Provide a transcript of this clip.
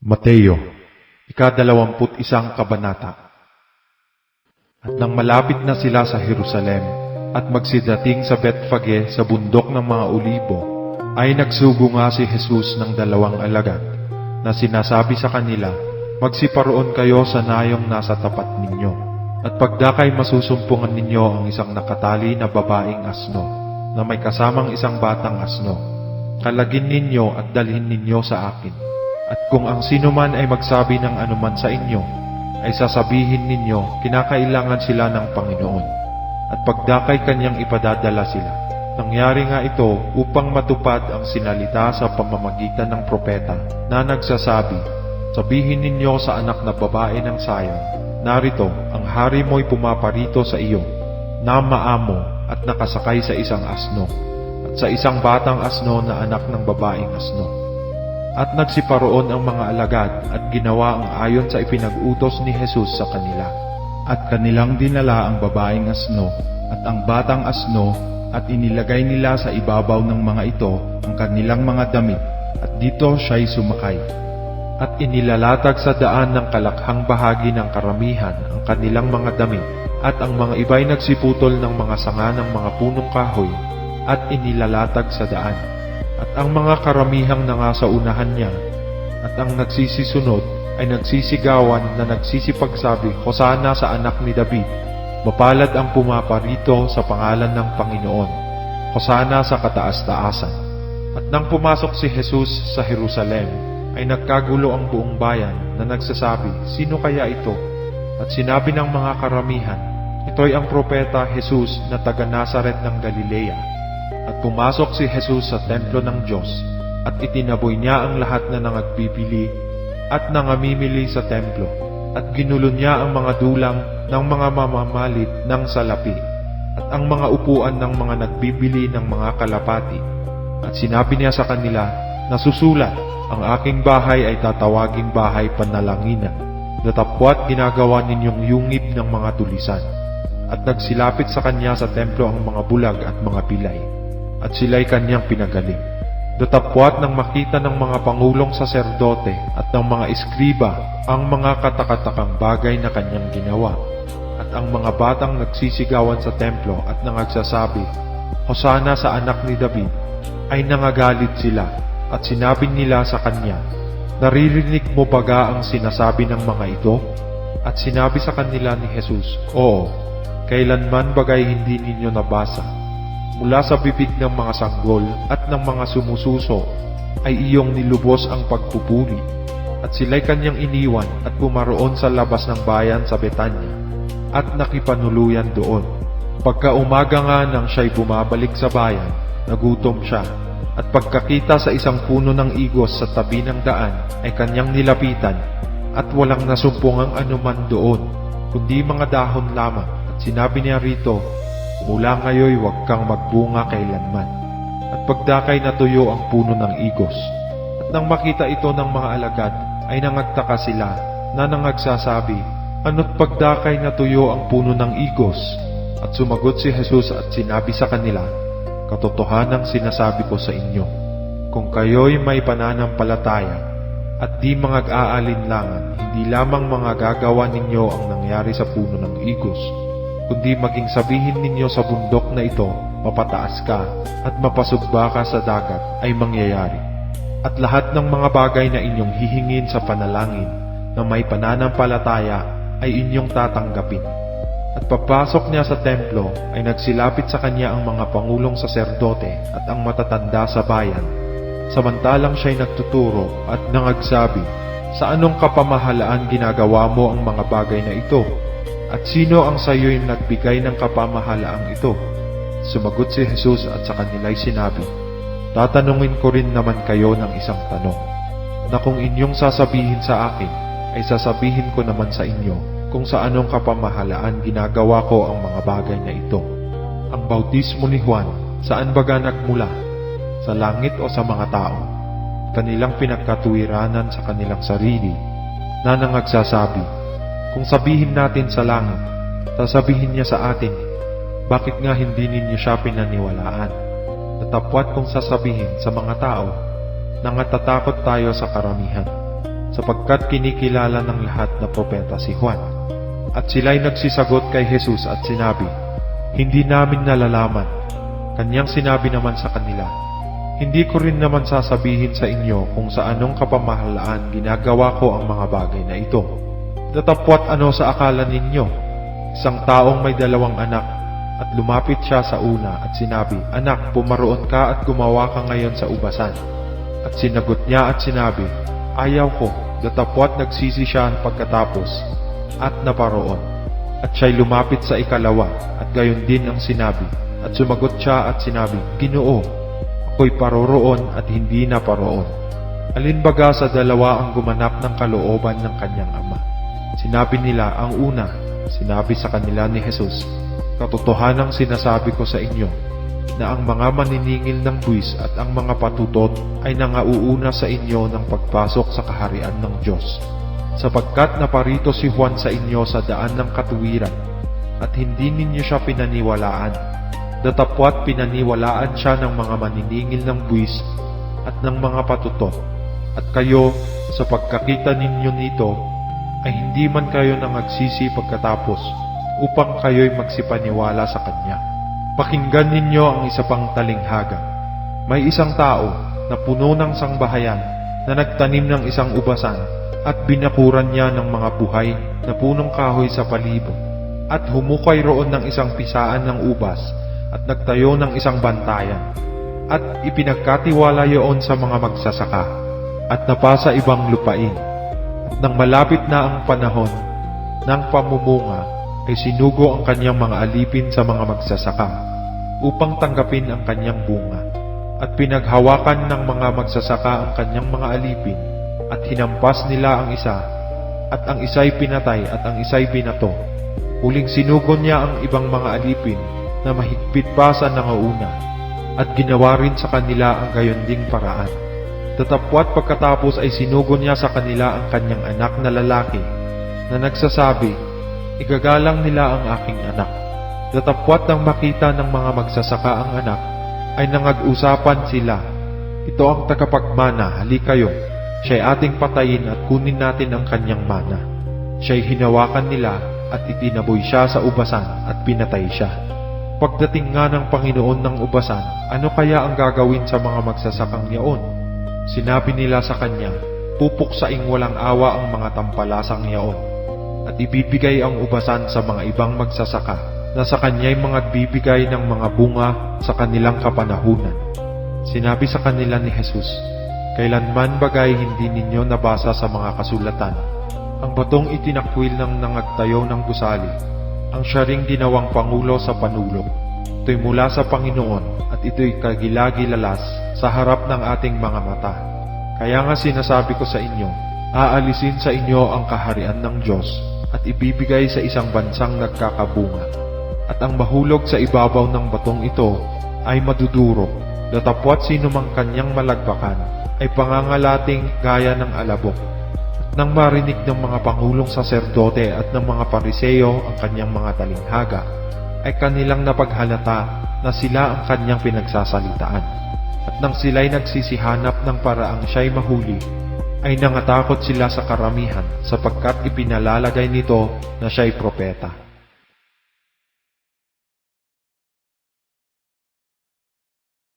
Mateo, ika-21 kabanata. At nang malapit na sila sa Jerusalem at magsidating sa Betfage sa bundok ng mga Olibo, ay nagsugo nga si Jesus ng 2 alagad, na sinasabi sa kanila, "Magsiparoon kayo sa nayong nasa tapat ninyo, at pagdakay masusumpungan ninyo ang isang nakatali na babaeng asno, na may kasamang isang batang asno. Kalagin ninyo at dalhin ninyo sa akin. At kung ang sinuman ay magsabi ng anuman sa inyo, ay sasabihin ninyo, kinakailangan sila ng Panginoon. At pagdakay kanyang ipadadala sila. Nangyari nga ito upang matupad ang sinalita sa pamamagitan ng propeta na nagsasabi, sabihin ninyo sa anak na babae ng Sion, narito, ang hari mo'y pumaparito sa iyo, na maamo at nakasakay sa isang asno, at sa isang batang asno na anak ng babaeng asno." At nagsiparoon ang mga alagad at ginawa ang ayon sa ipinag-utos ni Jesus sa kanila. At kanilang dinala ang babaeng asno at ang batang asno at inilagay nila sa ibabaw ng mga ito ang kanilang mga damit at dito siya'y sumakay. At inilalatag sa daan ng kalakhang bahagi ng karamihan ang kanilang mga damit at ang mga iba'y nagsiputol ng mga sanga ng mga punong kahoy at inilalatag sa daan. At ang mga karamihang nangasa unahan niya, at ang nagsisisunod ay nagsisigawan na nagsisipagsabi, Hosana sa anak ni David, mapalad ang pumaparito sa pangalan ng Panginoon, Hosana sa kataas-taasan. At nang pumasok si Jesus sa Jerusalem, ay nagkagulo ang buong bayan na nagsasabi, sino kaya ito? At sinabi ng mga karamihan, ito'y ang propeta Jesus na taga Nazaret ng Galilea. At pumasok si Jesus sa templo ng Diyos, at itinaboy niya ang lahat na nangagbibili at nangamimili sa templo, at ginulo niya ang mga dulang ng mga mamamalit ng salapi, at ang mga upuan ng mga nagbibili ng mga kalapati. At sinabi niya sa kanila, nasusulat, ang aking bahay ay tatawaging bahay panalanginan, datapwat ginagawa ninyong yungib ng mga tulisan. At nagsilapit sa kanya sa templo ang mga bulag at mga pilay, at sila'y kanyang pinagaling. Datapwat nang makita ng mga pangulong saserdote at ng mga eskriba ang mga katakatakang bagay na kanyang ginawa, at ang mga batang nagsisigawan sa templo at nangagsasabi, Hosana sa anak ni David, ay nangagalit sila, at sinabi nila sa kanya, naririnig mo baga ang sinasabi ng mga ito? At sinabi sa kanila ni Jesus, oo, kailanman bagay hindi ninyo nabasa, mula sa bibig ng mga sanggol at ng mga sumususo ay iyong nilubos ang pagpupuri. At sila'y kanyang iniwan at pumaroon sa labas ng bayan sa Betanya at nakipanuluyan doon. Pagka umaga nga nang siya'y bumabalik sa bayan, nagutom siya. At pagkakita sa isang puno ng igos sa tabi ng daan ay kanyang nilapitan at walang nasumpungang anuman doon, kundi mga dahon lamang. At sinabi niya rito, mula ngayon huwag kang magbunga kailanman. At pagdakay natuyo ang puno ng igos. At nang makita ito ng mga alagad, ay nangagtaka sila na nangagsasabi, ano't pagdakay natuyo ang puno ng igos? At sumagot si Jesus at sinabi sa kanila, katotohanang sinasabi ko sa inyo, kung kayo'y may pananampalataya at di mangag-aalinlangan, hindi lamang mga gagawa ninyo ang nangyari sa puno ng igos, kundi maging sabihin ninyo sa bundok na ito, mapataas ka at mapasugba ka sa dagat, ay mangyayari. At lahat ng mga bagay na inyong hihingin sa panalangin na may pananampalataya ay inyong tatanggapin. At pagpasok niya sa templo ay nagsilapit sa kanya ang mga pangulong saserdote at ang matatanda sa bayan, samantalang siya'y nagtuturo at nangagsabi, sa anong kapamahalaan ginagawa mo ang mga bagay na ito? At sino ang sa iyo'y nagbigay ng kapamahalaang ito? Sumagot si Jesus at sa kanila'y sinabi, tatanungin ko rin naman kayo ng isang tanong, na kung inyong sasabihin sa akin, ay sasabihin ko naman sa inyo kung sa anong kapamahalaan ginagawa ko ang mga bagay na ito. Ang bautismo ni Juan, saan baga nagmula? Sa langit o sa mga tao? Kanilang pinagkatuwiranan sa kanilang sarili, na nangagsasabi, kung sabihin natin sa langit, sasabihin niya sa atin, bakit nga hindi ninyo siya pinaniwalaan? Natapwat kung sasabihin sa mga tao, nangatatakot tayo sa karamihan. sapagkat kinikilala ng lahat na propeta si Juan. At sila'y nagsisagot kay Jesus at sinabi, "Hindi namin nalalaman." Kanyang sinabi naman sa kanila, "Hindi ko rin naman sasabihin sa inyo kung sa anong kapamahalaan ginagawa ko ang mga bagay na ito. Datapwat ano sa akala ninyo? Isang taong may 2 anak, at lumapit siya sa una at sinabi, 'Anak, pumaroon ka at gumawa ka ngayon sa ubasan.' At sinagot niya at sinabi, 'Ayaw ko.' Datapwat nagsisi siya pagkatapos at naparoon. At siya'y lumapit sa ikalawa at gayon din ang sinabi. At sumagot siya at sinabi, 'Ginoo, ako'y paroroon at hindi naparoon.' Alin baga sa dalawa ang gumanap ng kalooban ng kanyang ama?" Sinabi nila, "Ang una." Sinabi sa kanila ni Jesus, "Katotohanang sinasabi ko sa inyo, na ang mga maniningil ng buwis at ang mga patutot ay nangauuna sa inyo ng pagpasok sa kaharian ng Diyos. Sapagkat naparito si Juan sa inyo sa daan ng katuwiran, at hindi ninyo siya pinaniwalaan. Datapwat pinaniwalaan siya ng mga maniningil ng buwis at ng mga patutot. At kayo, sa pagkakita ninyo nito, ay hindi man kayo nangagsisi pagkatapos, upang kayo'y magsipaniwala sa Kanya. Pakinggan ninyo ang isa pang talinghaga. May isang tao na puno ng sangbahayan na nagtanim ng isang ubasan at binakuran niya ng mga buhay na punong kahoy sa palibot, at humukay roon ng isang pisaan ng ubas at nagtayo ng isang bantayan, at ipinagkatiwala yoon sa mga magsasaka at napasa ibang lupain. At nang malapit na ang panahon ng pamumunga, ay sinugo ang kanyang mga alipin sa mga magsasaka upang tanggapin ang kanyang bunga. At pinaghawakan ng mga magsasaka ang kanyang mga alipin, at hinampas nila ang isa, at ang isa'y pinatay at ang isa'y binato. Huling sinugo niya ang ibang mga alipin na mahigpit pa sa nangauna, at ginawa rin sa kanila ang gayon ding paraan. Datapwat pagkatapos ay sinugo niya sa kanila ang kanyang anak na lalaki, na nagsasabi, "Igagalang nila ang aking anak." Datapwat nang makita ng mga magsasaka ang anak, ay nangag-usapan sila, "Ito ang tagapagmana, halikayo, siya'y ating patayin at kunin natin ang kanyang mana." Siya'y hinawakan nila at itinaboy siya sa ubasan at pinatay siya. Pagdating nga ng Panginoon ng ubasan, ano kaya ang gagawin sa mga magsasakang yaon? Sinabi nila sa kanya, "Pupuksaing walang awa ang mga tampalasang yaon, at ibibigay ang ubasan sa mga ibang magsasaka na sa kanya'y mga bibigay ng mga bunga sa kanilang kapanahunan." Sinabi sa kanila ni Jesus, "Kailanman bagay hindi ninyo nabasa sa mga kasulatan, ang batong itinakwil ng nangagtayo ng gusali, ang siya ring ginawang pangulo sa panulong. Ito'y mula sa Panginoon at ito'y kagilagilalas sa harap ng ating mga mata. Kaya nga sinasabi ko sa inyo, aalisin sa inyo ang kaharian ng Diyos at ibibigay sa isang bansang nagkakabunga. At ang mahulog sa ibabaw ng batong ito ay madudurog. Datapwat sino mang kanyang malagpakan ay pangangalating gaya ng alabok." At nang marinig ng mga pangulong saserdote at ng mga Pariseo ang kanyang mga talinghaga, ay kanilang napaghalata na sila ang kanyang pinagsasalitaan. At nang sila'y nagsisihanap ng paraang siya'y mahuli, ay nangatakot sila sa karamihan sapagkat ipinalalagay nito na siya'y propeta.